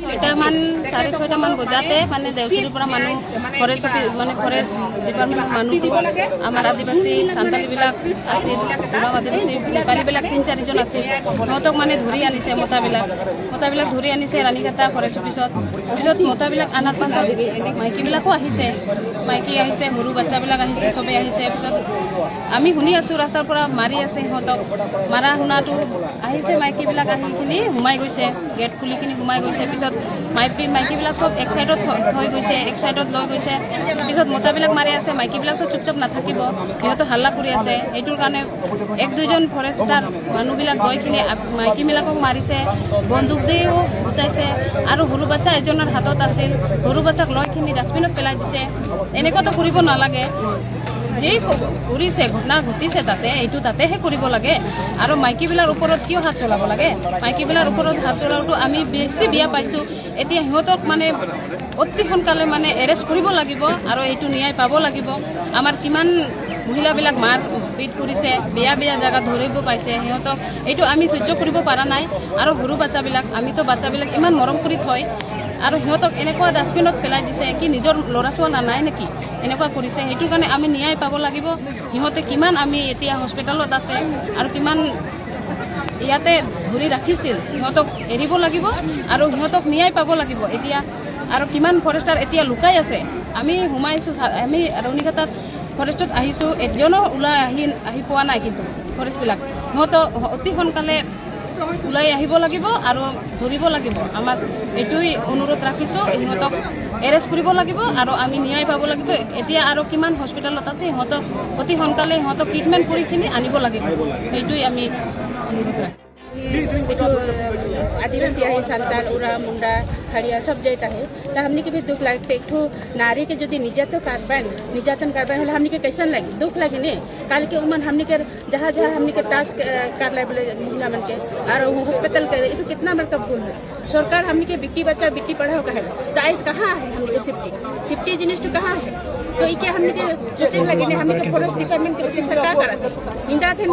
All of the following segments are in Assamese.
ছয়টামান 6:30 বজাতে মানে দেউচিৰিৰ পৰা মানুহ ফৰেষ্ট মানে ফৰেষ্ট ডিপাৰ্টমেণ্ট মানুহটো আমাৰ আদিবাসী সান্তালীবিলাক আছিল, উৰাও আদিবাসী নেপালীবিলাক 3-4জন আছিল। সিহঁতক মানে ধৰি আনিছে, মতাবিলাক ধৰি আনিছে ৰাণীঘাটা ফৰেষ্ট অফিচত। মতাবিলাক অনাৰ পাছত মাইকীবিলাকো আহিছে, সৰু বাচ্চাবিলাক আহিছে, চবেই আহিছে। পিছত আমি শুনি আছোঁ ৰাস্তাৰ পৰা মাৰি আছে সিহঁতক। মাৰা শুনাটো আহিছে, মাইকীবিলাক আহি কিনি সোমাই গৈছে, গেট খুলি কিনি সোমাই গৈছে। পিছত মাইকীবিলাক চব এক চাইডত থৈ গৈছে, এক চাইডত লৈ গৈছে। পিছত মতাবিলাক মাৰি আছে, মাইকীবিলাকতো চুপচাপ নাথাকিব, সিহঁতো হাল্লা কৰি আছে। সেইটোৰ কাৰণে 1-2জন ফৰেষ্টাৰ মানুহবিলাক গৈ কিনি মাইকীবিলাকক মাৰিছে, বন্দুক দিও গোটাইছে। আৰু সৰু বাচ্চা এজনৰ হাতত আছিল, সৰু বাচ্চাক লৈ কিনি ডাষ্টবিনত পেলাই দিছে। এনেকুৱাতো কৰিব নালাগে। যেই কৰিছে, ঘটনা ঘটিছে তাতেহে কৰিব লাগে। আৰু মাইকীবিলাৰ ওপৰত কিয় হাত চলাব লাগে? মাইকীবিলাৰ ওপৰত হাত চলাওঁটো আমি বেছি বেয়া পাইছোঁ। এতিয়া সিহঁতক মানে অতি সোনকালে মানে এৰেষ্ট কৰিব লাগিব আৰু এইটো ন্যায় পাব লাগিব। আমাৰ কিমান মহিলাবিলাক মাৰ পিট কৰিছে, বেয়া জেগাত ধৰিব পাইছে সিহঁতক, এইটো আমি সহ্য কৰিব পৰা নাই। আৰু সৰু আমিতো বাচ্চাবিলাক ইমান মৰম কৰি থয়, আৰু সিহঁতক এনেকুৱা ডাষ্টবিনত পেলাই দিছে। কি নিজৰ ল'ৰা ছোৱালী নাই নেকি? এনেকুৱা কৰিছে। সেইটো কাৰণে আমি ন্যায় পাব লাগিব। সিহঁতে কিমান আমি এতিয়া হস্পিটেলত আছে আৰু কিমান ইয়াতে ধৰি ৰাখিছিল, সিহঁতক এৰিব লাগিব আৰু সিহঁতক ন্যায় পাব লাগিব। এতিয়া আৰু কিমান ফৰেষ্টাৰ এতিয়া লুকাই আছে। আমি সোমাইছোঁ, আমি ৰাণীঘাটাত ফৰেষ্টত আহিছোঁ, এজনো ওলাই আহি পোৱা নাই। কিন্তু ফৰেষ্টবিলাক সিহঁতক অতি সোনকালে ওলাই আহিব লাগিব আৰু ধৰিব লাগিব। আমাক এইটোৱেই অনুৰোধ ৰাখিছোঁ, সিহঁতক এৰেষ্ট কৰিব লাগিব আৰু আমি ন্যায় পাব লাগিব। এতিয়া আৰু কিমান হস্পিটেলত আছে, সিহঁতক অতি সোনকালে সিহঁতক ট্ৰিটমেণ্ট কৰি কিনি আনিব লাগিব। সেইটোৱেই আমি অনুৰোধ ৰাখিছোঁ। आदिवासी है, संताल, उरा, मुंडा, खड़िया सब जाता है। तो हमने के भी दुख लगते। एक ठो नारी के जो निजातन कार्बान होला हमने के कैसन लगी, दुख लगी ने। काल के उमन हमने के जहाँ हमने के टास्क कर ले बोले महिला मन के और हॉस्पिटल के ये कितना बड़का भूल है। सरकार हमने के बेटी बच्चा बेटी पढ़ाओ कहे तो आज कहाँ है हमने के सेफ्टी जिनिस तो कहाँ है? तो ये हमने के सोचे लगे ने। हमने के फॉरेस्ट डिपार्टमेंट के ऑफिसर क्या करा थे, निंदा थे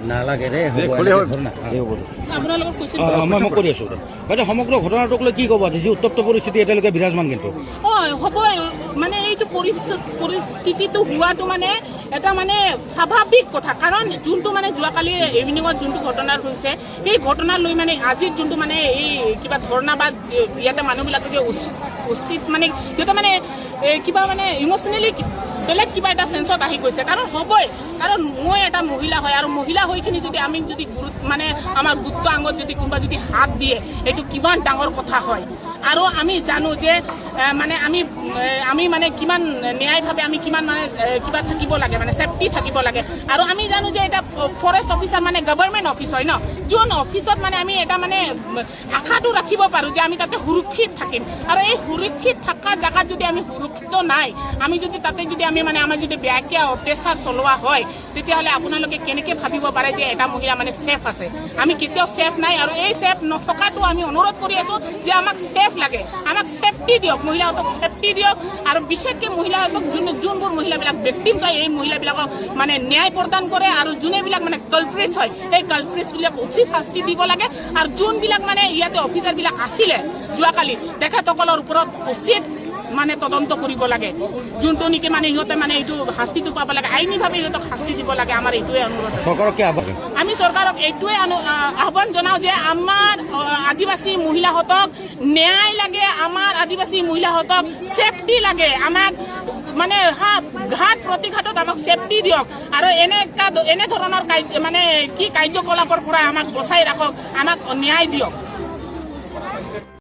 নালাগে ৰে মই কৰি আছোঁ। বাইদেউ সমগ্ৰ ঘটনাটোক লৈ কি ক'ব? যি উত্তপ্ত পৰিস্থিতি এতিয়ালৈকে বিৰাজমান, কিন্তু হ'ব মানে এইটো পৰিস্থিতিটো হোৱাটো মানে এটা মানে স্বাভাৱিক কথা। কাৰণ যোনটো মানে যোৱাকালি ইভিনিঙত যোনটো ঘটনা হৈছে, সেই ঘটনা লৈ মানে আজিৰ যোনটো মানে এই কিবা ধৰ্ণা বা ইয়াতে মানুহবিলাকে যে উচিত মানে সিহঁতে মানে কিবা মানে ইম'চনেলি বেলেগ কিবা এটা চেঞ্চত আহি গৈছে। কাৰণ হ'বই, কাৰণ মই এটা মহিলা হয় আৰু মহিলা হৈ কিনি যদি আমি যদি মানে আমাৰ গুপ্ত আংগত যদি কোনোবা যদি হাত দিয়ে, এইটো কিমান ডাঙৰ কথা হয়। আৰু আমি জানো যে মানে আমি মানে কিমান ন্যায়ভাৱে আমি কিমান মানে কিবা থাকিব লাগে, মানে ছেফটি থাকিব লাগে। আৰু আমি জানো যে এটা ফৰেষ্ট অফিচাৰ মানে গভৰ্ণমেণ্ট অফিচ হয় ন, যোন অফিচত মানে আমি এটা মানে আশাটো ৰাখিব পাৰোঁ যে আমি তাতে সুৰক্ষিত থাকিম। আৰু এই সুৰক্ষিত থকা জেগাত যদি আমি সুৰক্ষিত নাই, আমি যদি তাতে যদি আমি মানে আমাক যদি বেয়াকৈ অত্যাচাৰ চলোৱা হয়, তেতিয়াহ'লে আপোনালোকে কেনেকৈ ভাবিব পাৰে যে এটা মহিলা মানে ছেফ আছে? আমি কেতিয়াও ছেফ নাই। আৰু এই ছেফ নথকাটো আমি অনুৰোধ কৰি আছোঁ যে আমাক ছেফ লাগে, আমাক ছেফটি দিয়ক, মহিলাহঁতক ছেফটি দিয়ক। আৰু বিশেষকৈ মহিলাহঁতক যোনবোৰ মহিলাবিলাক ভিক্টিমছ হয়, এই মহিলাবিলাকক মানে ন্যায় প্ৰদান কৰে। আৰু যোনবিলাক মানে কালপ্ৰিটছ হয়, সেই কালপ্ৰিটছবিলাক উচিত শাস্তি দিব লাগে। আৰু যোনবিলাক মানে ইয়াতে অফিচাৰবিলাক আছিলে যোৱাকালি, তেখেতসকলৰ ওপৰত উচিত মানে তদন্ত কৰিব লাগে। যোনটো নেকি মানে সিহঁতে মানে এইটো শাস্তিটো পাব লাগে, আইনীভাৱে সিহঁতক শাস্তি দিব লাগে। আমাৰ এইটোৱে অনুৰোধ। আমি চৰকাৰক এইটোৱে আহ্বান জনাওঁ যে আমাৰ আদিবাসী মহিলাহঁতক ন্যায় লাগে, আমাৰ আদিবাসী মহিলাহঁতক ছেফটি লাগে। আমাক মানে ঘাট প্ৰতিঘাটত আমাক ছেফটি দিয়ক। আৰু এনে ধৰণৰ মানে কি কাৰ্যকলাপৰ পৰা আমাক বচাই ৰাখক, আমাক ন্যায় দিয়ক।